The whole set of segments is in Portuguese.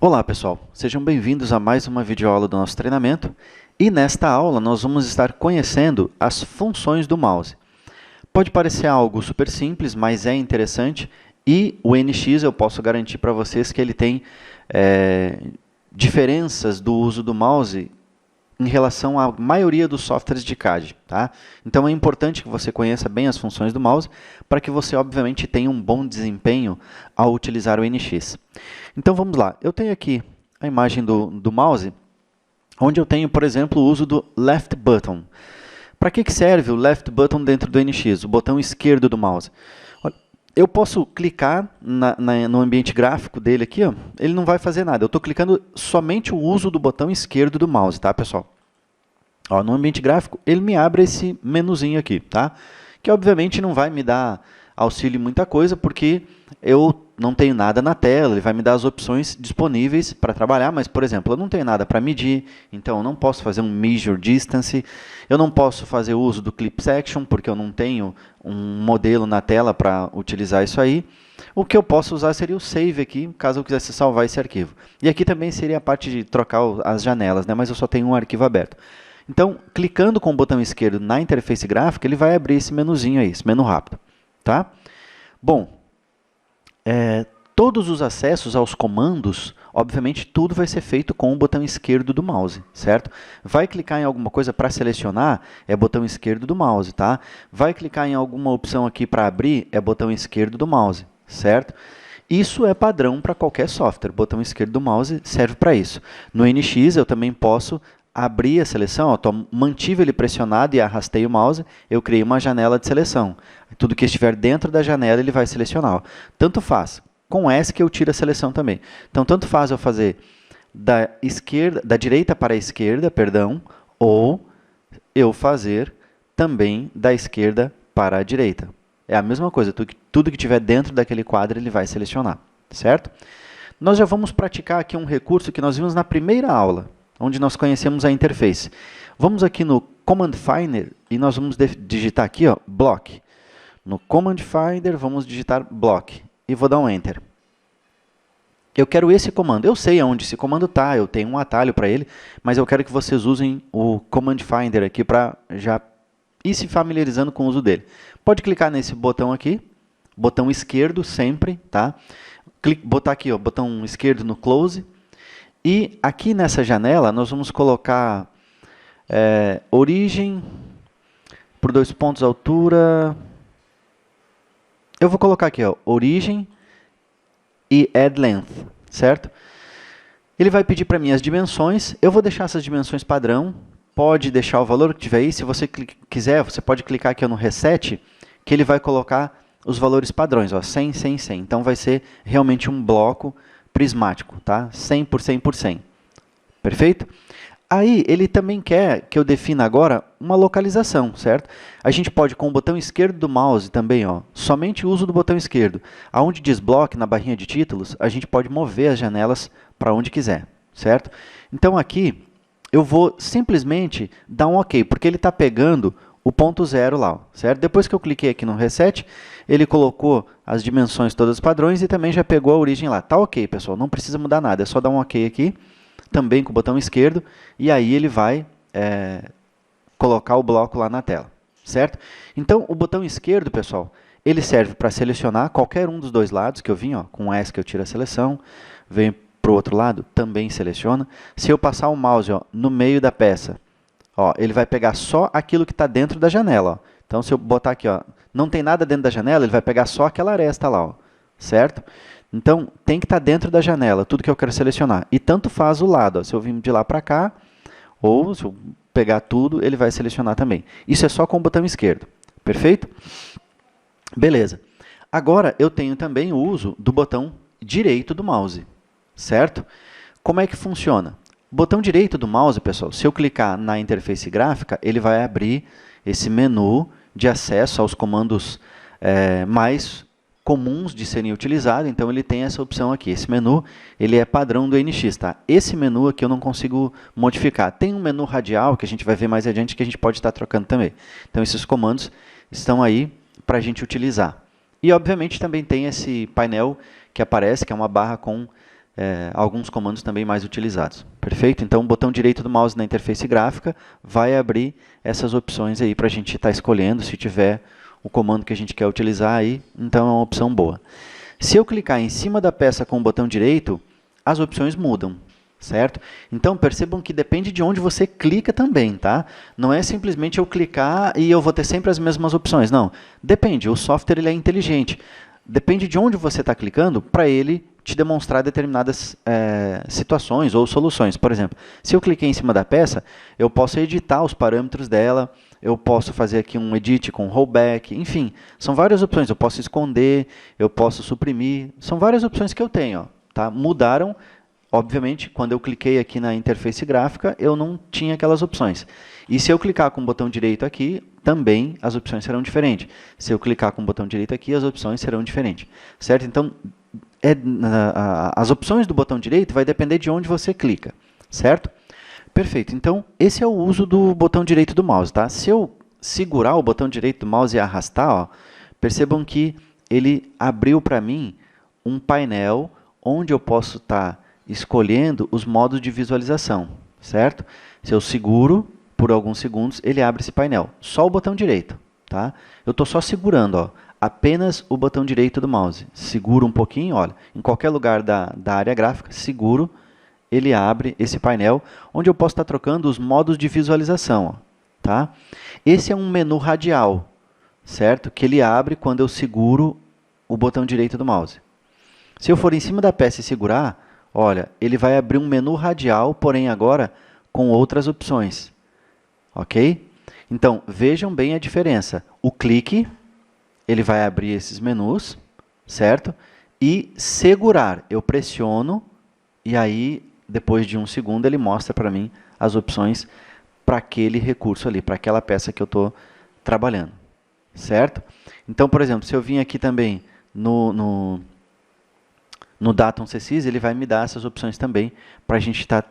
Olá pessoal, sejam bem-vindos a mais uma videoaula do nosso treinamento e nesta aula nós vamos estar conhecendo as funções do mouse. Pode parecer algo super simples, mas é interessante e o NX eu posso garantir para vocês que ele tem diferenças do uso do mouse em relação à maioria dos softwares de CAD. Tá? Então é importante que você conheça bem as funções do mouse para que você, obviamente, tenha um bom desempenho ao utilizar o NX. Então vamos lá, eu tenho aqui a imagem do mouse, onde eu tenho, por exemplo, o uso do left button. Para que serve o left button dentro do NX, o botão esquerdo do mouse? Eu posso clicar no ambiente gráfico dele aqui, ó, ele não vai fazer nada. Eu estou clicando somente o uso do botão esquerdo do mouse, tá, pessoal? Ó, no ambiente gráfico, ele me abre esse menuzinho aqui, tá? Que obviamente não vai me dar auxílio em muita coisa, porque eu não tenho nada na tela, ele vai me dar as opções disponíveis para trabalhar, mas, por exemplo, eu não tenho nada para medir, então eu não posso fazer um measure distance, eu não posso fazer uso do clip section, porque eu não tenho um modelo na tela para utilizar isso aí. O que eu posso usar seria o save aqui, caso eu quisesse salvar esse arquivo. E aqui também seria a parte de trocar as janelas, né? Mas eu só tenho um arquivo aberto. Então, clicando com o botão esquerdo na interface gráfica, ele vai abrir esse menuzinho aí, esse menu rápido. Tá? Bom, todos os acessos aos comandos, obviamente, tudo vai ser feito com o botão esquerdo do mouse, certo? Vai clicar em alguma coisa para selecionar, é botão esquerdo do mouse, tá? Vai clicar em alguma opção aqui para abrir, é botão esquerdo do mouse, certo? Isso é padrão para qualquer software, botão esquerdo do mouse serve para isso. No NX eu também posso abrir a seleção, mantive ele pressionado e arrastei o mouse, eu criei uma janela de seleção. Tudo que estiver dentro da janela ele vai selecionar. Tanto faz. Com S que eu tiro a seleção também. Então, tanto faz eu fazer da direita para a esquerda, perdão, ou eu fazer também da esquerda para a direita. É a mesma coisa, tudo que estiver dentro daquele quadro ele vai selecionar, certo? Nós já vamos praticar aqui um recurso que nós vimos na primeira aula, onde nós conhecemos a interface. Vamos aqui no Command Finder e nós vamos digitar aqui, ó, block. No Command Finder, vamos digitar block e vou dar um Enter. Eu quero esse comando. Eu sei onde esse comando está, eu tenho um atalho para ele, mas eu quero que vocês usem o Command Finder aqui para já ir se familiarizando com o uso dele. Pode clicar nesse botão aqui, botão esquerdo sempre, tá? Botar aqui, ó, botão esquerdo no Close. E aqui nessa janela, nós vamos colocar origem, por 2 pontos, altura. Eu vou colocar aqui, ó, origem e add length, certo? Ele vai pedir para mim as dimensões, eu vou deixar essas dimensões padrão, pode deixar o valor que tiver aí, se você quiser, você pode clicar aqui ó, no Reset, que ele vai colocar os valores padrões, ó, 100, 100, 100. Então vai ser realmente um bloco prismático, tá? 100 por 100 por 100. Perfeito? Aí, ele também quer que eu defina agora uma localização, certo? A gente pode, com o botão esquerdo do mouse também, ó, somente o uso do botão esquerdo. Aonde diz block, na barrinha de títulos, a gente pode mover as janelas para onde quiser, certo? Então, aqui, eu vou simplesmente dar um OK, porque ele está pegando o ponto zero lá, ó, certo? Depois que eu cliquei aqui no Reset, ele colocou as dimensões todas padrões e também já pegou a origem lá. Tá OK, pessoal, não precisa mudar nada, é só dar um OK aqui, também com o botão esquerdo, e aí ele vai colocar o bloco lá na tela, certo? Então, o botão esquerdo, pessoal, ele serve para selecionar qualquer um dos dois lados, que eu vim, ó, com o S que eu tiro a seleção, venho para o outro lado, também seleciona. Se eu passar o mouse ó, no meio da peça, ó, ele vai pegar só aquilo que está dentro da janela. Ó. Então, se eu botar aqui, ó, não tem nada dentro da janela, ele vai pegar só aquela aresta lá, ó, certo? Então, tem que estar dentro da janela, tudo que eu quero selecionar. E tanto faz o lado, ó, se eu vim de lá para cá, ou se eu pegar tudo, ele vai selecionar também. Isso é só com o botão esquerdo, perfeito? Beleza. Agora, eu tenho também o uso do botão direito do mouse, certo? Como é que funciona? O botão direito do mouse, pessoal, se eu clicar na interface gráfica, ele vai abrir esse menu de acesso aos comandos mais comuns de serem utilizados, então ele tem essa opção aqui. Esse menu ele é padrão do NX, tá? Esse menu aqui eu não consigo modificar. Tem um menu radial que a gente vai ver mais adiante que a gente pode estar trocando também. Então esses comandos estão aí para a gente utilizar. E obviamente também tem esse painel que aparece, que é uma barra com alguns comandos também mais utilizados. Perfeito? Então, o botão direito do mouse na interface gráfica vai abrir essas opções aí para a gente estar escolhendo, se tiver o comando que a gente quer utilizar aí, então é uma opção boa. Se eu clicar em cima da peça com o botão direito, as opções mudam, certo? Então, percebam que depende de onde você clica também, tá? Não é simplesmente eu clicar e eu vou ter sempre as mesmas opções, não. Depende, o software ele é inteligente. Depende de onde você está clicando para ele te demonstrar determinadas situações ou soluções. Por exemplo, se eu cliquei em cima da peça, eu posso editar os parâmetros dela, eu posso fazer aqui um edit com rollback, enfim, são várias opções. Eu posso esconder, eu posso suprimir, são várias opções que eu tenho. Ó, tá? Mudaram, obviamente, quando eu cliquei aqui na interface gráfica, eu não tinha aquelas opções. E se eu clicar com o botão direito aqui, também as opções serão diferentes. Se eu clicar com o botão direito aqui, as opções serão diferentes. Certo? Então, as opções do botão direito vai depender de onde você clica. Certo? Perfeito. Então, esse é o uso do botão direito do mouse. Tá? Se eu segurar o botão direito do mouse e arrastar, ó, percebam que ele abriu para mim um painel onde eu posso estar escolhendo os modos de visualização. Certo? Se eu seguro por alguns segundos, ele abre esse painel. Só o botão direito. Tá? Eu estou só segurando, ó, apenas o botão direito do mouse. Seguro um pouquinho, olha, em qualquer lugar da área gráfica, seguro, ele abre esse painel, onde eu posso estar trocando os modos de visualização. Ó, tá? Esse é um menu radial, certo? Que ele abre quando eu seguro o botão direito do mouse. Se eu for em cima da peça e segurar, olha, ele vai abrir um menu radial, porém agora com outras opções. Ok? Então, vejam bem a diferença. O clique, ele vai abrir esses menus, certo? E segurar, eu pressiono, e aí, depois de um segundo, ele mostra para mim as opções para aquele recurso ali, para aquela peça que eu estou trabalhando. Certo? Então, por exemplo, se eu vim aqui também no Datum CSys, ele vai me dar essas opções também para a gente estar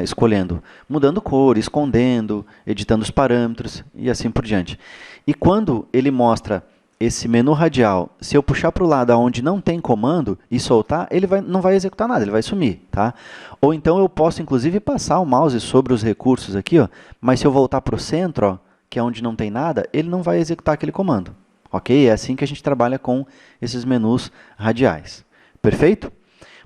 escolhendo, mudando cor, escondendo, editando os parâmetros e assim por diante. E quando ele mostra esse menu radial, se eu puxar para o lado onde não tem comando e soltar, ele não vai executar nada, ele vai sumir. Tá? Ou então eu posso, inclusive, passar o mouse sobre os recursos aqui, ó, mas se eu voltar para o centro, ó, que é onde não tem nada, ele não vai executar aquele comando. Ok? É assim que a gente trabalha com esses menus radiais. Perfeito?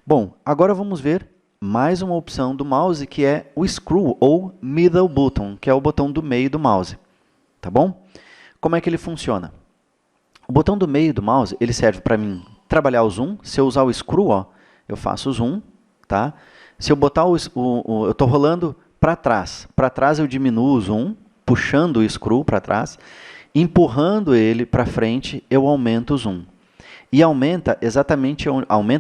Bom, agora vamos ver mais uma opção do mouse, que é o Screw, ou Middle Button, que é o botão do meio do mouse. Tá bom? Como é que ele funciona? O botão do meio do mouse, ele serve para mim trabalhar o zoom. Se eu usar o Screw, ó, eu faço o zoom. Tá? Se eu botar eu estou rolando para trás eu diminuo o zoom, puxando o Screw para trás, empurrando ele para frente, eu aumento o zoom. E aumenta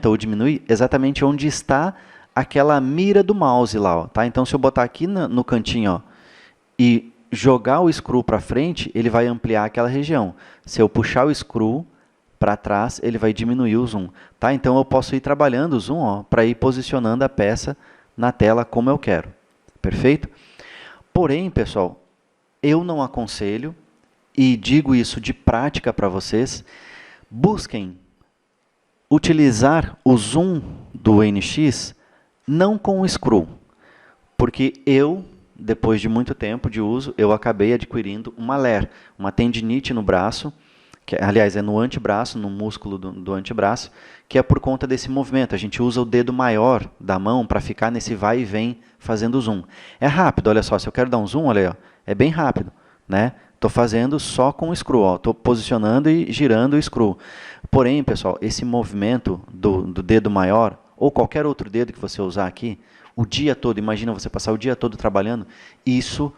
ou diminui exatamente onde está aquela mira do mouse lá. Ó, tá? Então, se eu botar aqui no cantinho, ó, e jogar o screw para frente, ele vai ampliar aquela região. Se eu puxar o screw para trás, ele vai diminuir o zoom. Tá? Então, eu posso ir trabalhando o zoom para ir posicionando a peça na tela como eu quero. Perfeito? Porém, pessoal, eu não aconselho, e digo isso de prática para vocês, busquem utilizar o zoom do NX não com o screw, porque depois de muito tempo de uso, eu acabei adquirindo uma LER, uma tendinite no braço, que aliás é no antebraço, no músculo do antebraço, que é por conta desse movimento. A gente usa o dedo maior da mão para ficar nesse vai e vem fazendo zoom. É rápido, olha só, se eu quero dar um zoom, olha aí, ó, é bem rápido, né? Estou fazendo só com o screw, estou posicionando e girando o screw. Porém, pessoal, esse movimento do dedo maior, ou qualquer outro dedo que você usar aqui, o dia todo, imagina você passar o dia todo trabalhando, isso,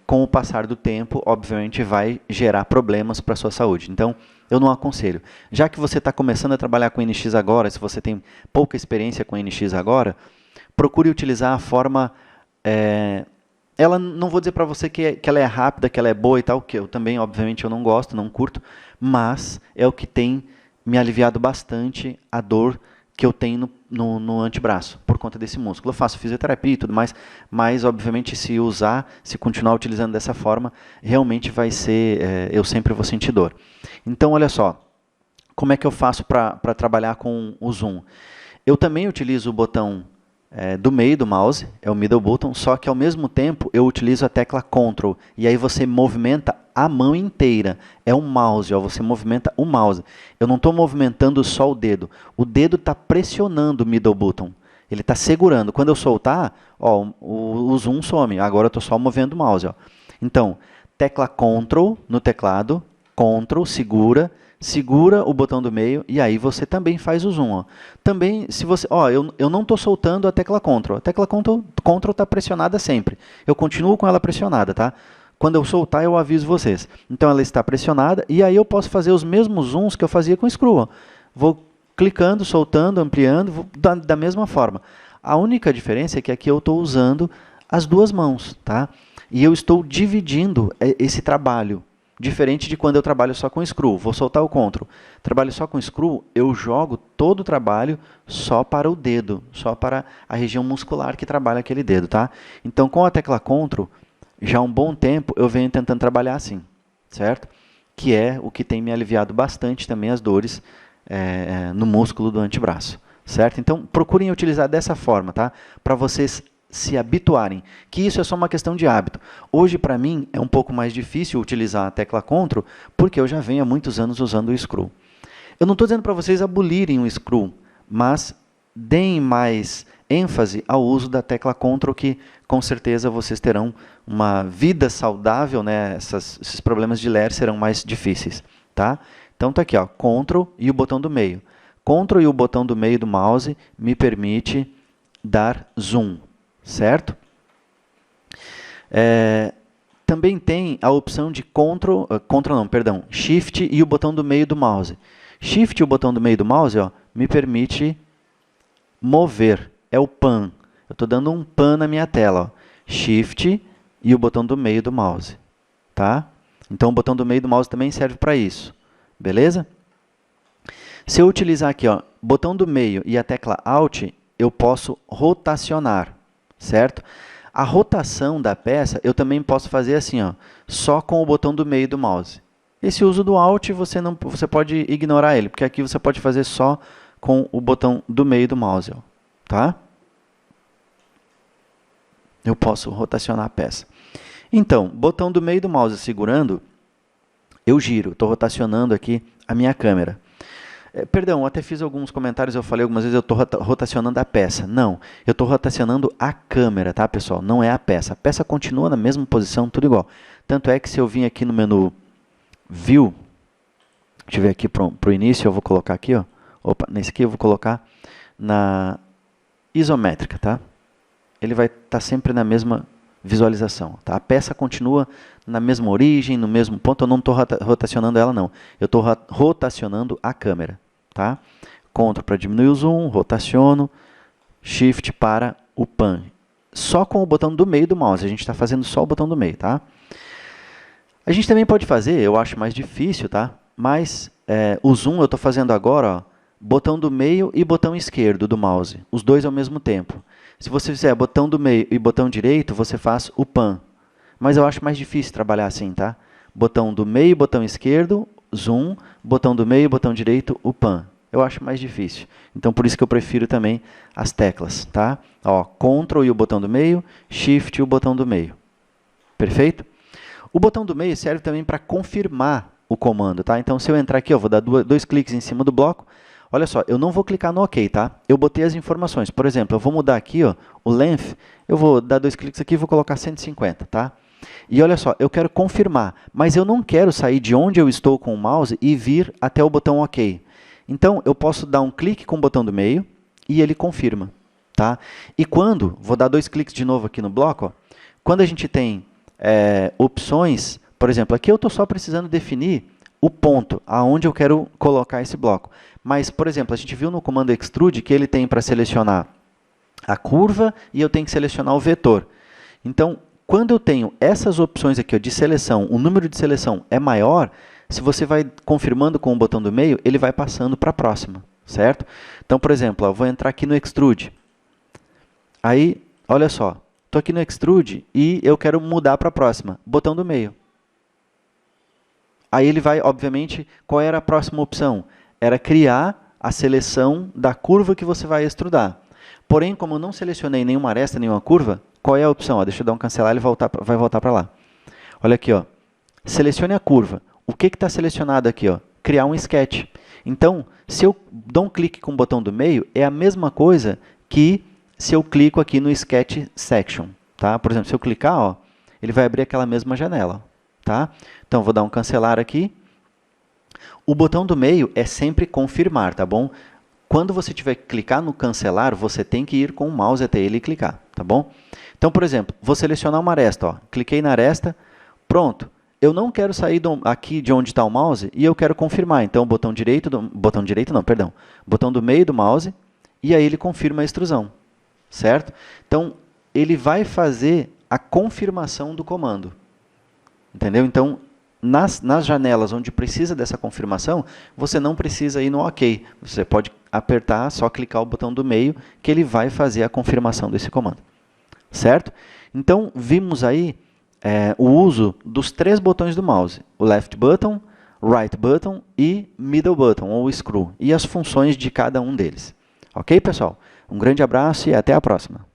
com o passar do tempo, obviamente vai gerar problemas para a sua saúde. Então, eu não aconselho. Já que você está começando a trabalhar com NX agora, se você tem pouca experiência com NX agora, procure utilizar a forma... ela, não vou dizer para você que ela é rápida, que ela é boa e tal, que eu também, obviamente, eu não gosto, não curto, mas é o que tem me aliviado bastante a dor que eu tenho no antebraço, por conta desse músculo. Eu faço fisioterapia e tudo mais, mas, obviamente, se continuar utilizando dessa forma, realmente vai ser, eu sempre vou sentir dor. Então, olha só, como é que eu faço para trabalhar com o zoom? Eu também utilizo o botão do meio do mouse, é o middle button, só que ao mesmo tempo eu utilizo a tecla Ctrl. E aí você movimenta a mão inteira. É um mouse, ó, você movimenta o mouse. Eu não estou movimentando só o dedo. O dedo está pressionando o middle button. Ele está segurando. Quando eu soltar, ó, o zoom some. Agora eu estou só movendo o mouse. Ó. Então, tecla Ctrl no teclado, Ctrl, segura o botão do meio e aí você também faz o zoom. Ó. Também, se você, ó, eu não estou soltando a tecla Ctrl. A tecla Ctrl está pressionada sempre. Eu continuo com ela pressionada, tá? Quando eu soltar, eu aviso vocês. Então, ela está pressionada e aí eu posso fazer os mesmos zooms que eu fazia com o Screw. Ó. Vou clicando, soltando, ampliando, da mesma forma. A única diferença é que aqui eu estou usando as duas mãos, tá? E eu estou dividindo esse trabalho. Diferente de quando eu trabalho só com Screw. Vou soltar o Ctrl. Trabalho só com Screw, eu jogo todo o trabalho só para o dedo, só para a região muscular que trabalha aquele dedo, tá? Então, com a tecla Ctrl, já há um bom tempo eu venho tentando trabalhar assim, certo? Que é o que tem me aliviado bastante também as dores no músculo do antebraço, certo? Então, procurem utilizar dessa forma, tá? Para vocês se habituarem, que isso é só uma questão de hábito. Hoje, para mim, é um pouco mais difícil utilizar a tecla Ctrl, porque eu já venho há muitos anos usando o Screw. Eu não estou dizendo para vocês abolirem o Screw, mas deem mais ênfase ao uso da tecla Ctrl, que com certeza vocês terão uma vida saudável, né? Esses problemas de ler serão mais difíceis, tá? Então está aqui, ó, Ctrl e o botão do meio. Ctrl e o botão do meio do mouse me permite dar zoom, certo? Também tem a opção de Shift e o botão do meio do mouse. Shift e o botão do meio do mouse, ó, me permite mover, é o pan. Eu estou dando um pan na minha tela. Ó. Shift e o botão do meio do mouse. Tá? Então, o botão do meio do mouse também serve para isso. Beleza? Se eu utilizar aqui, ó, botão do meio e a tecla Alt, eu posso rotacionar, certo? A rotação da peça eu também posso fazer assim, ó, só com o botão do meio do mouse. Esse uso do Alt você pode ignorar ele, porque aqui você pode fazer só com o botão do meio do mouse, ó, tá? Eu posso rotacionar a peça. Então, botão do meio do mouse segurando, eu giro, estou rotacionando aqui a minha câmera. Perdão, eu até fiz alguns comentários, eu falei algumas vezes, eu estou rotacionando a peça. Não, eu estou rotacionando a câmera, tá, pessoal? Não é a peça. A peça continua na mesma posição, tudo igual. Tanto é que se eu vim aqui no menu View, deixa eu ver aqui para o início, eu vou colocar aqui, ó. Opa, nesse aqui eu vou colocar na isométrica, tá? Ele vai estar sempre na mesma visualização. Tá? A peça continua na mesma origem, no mesmo ponto, eu não estou rotacionando ela, não. Eu estou rotacionando a câmera. Tá? Ctrl para diminuir o zoom, rotaciono, Shift para o pan. Só com o botão do meio do mouse, a gente está fazendo só o botão do meio. Tá? A gente também pode fazer, eu acho mais difícil, tá? Mas o zoom eu estou fazendo agora, ó, botão do meio e botão esquerdo do mouse, os dois ao mesmo tempo. Se você fizer botão do meio e botão direito, você faz o pan. Mas eu acho mais difícil trabalhar assim, tá? Botão do meio, botão esquerdo, zoom, botão do meio, botão direito, o pan. Eu acho mais difícil. Então, por isso que eu prefiro também as teclas, tá? Ó, Ctrl e o botão do meio, Shift e o botão do meio. Perfeito? O botão do meio serve também para confirmar o comando, tá? Então, se eu entrar aqui, eu vou dar dois cliques em cima do bloco. Olha só, eu não vou clicar no OK, tá? Eu botei as informações. Por exemplo, eu vou mudar aqui, ó, o length. Eu vou dar dois cliques aqui e vou colocar 150, tá? E olha só, eu quero confirmar, mas eu não quero sair de onde eu estou com o mouse e vir até o botão OK. Então, eu posso dar um clique com o botão do meio e ele confirma, tá? E quando, vou dar dois cliques de novo aqui no bloco, ó, quando a gente tem opções, por exemplo, aqui eu estou só precisando definir o ponto aonde eu quero colocar esse bloco. Mas, por exemplo, a gente viu no comando extrude que ele tem para selecionar a curva e eu tenho que selecionar o vetor. Então, quando eu tenho essas opções aqui ó, de seleção, o número de seleção é maior, se você vai confirmando com o botão do meio, ele vai passando para a próxima, certo? Então, por exemplo, ó, eu vou entrar aqui no extrude. Aí, olha só, estou aqui no extrude e eu quero mudar para a próxima, botão do meio. Aí ele vai, obviamente, qual era a próxima opção? Era criar a seleção da curva que você vai extrudar. Porém, como eu não selecionei nenhuma aresta, nenhuma curva, qual é a opção? Ó, deixa eu dar um cancelar, ele vai voltar para lá. Olha aqui, ó. Selecione a curva. O que está selecionado aqui? Ó? Criar um sketch. Então, se eu dou um clique com o botão do meio, é a mesma coisa que se eu clico aqui no Sketch Section. Tá? Por exemplo, se eu clicar, ó, ele vai abrir aquela mesma janela. Tá? Então, vou dar um cancelar aqui. O botão do meio é sempre confirmar, tá bom? Quando você tiver que clicar no cancelar, você tem que ir com o mouse até ele e clicar, tá bom? Então, por exemplo, vou selecionar uma aresta. Ó. Cliquei na aresta, pronto. Eu não quero sair aqui de onde está o mouse e eu quero confirmar. Então, botão do meio do mouse e aí ele confirma a extrusão, certo? Então, ele vai fazer a confirmação do comando, entendeu? Então, nas janelas onde precisa dessa confirmação, você não precisa ir no OK. Você pode apertar, só clicar o botão do meio, que ele vai fazer a confirmação desse comando, certo? Então, vimos aí o uso dos 3 botões do mouse, o left button, right button e middle button, ou screw, e as funções de cada um deles. Ok, pessoal? Um grande abraço e até a próxima.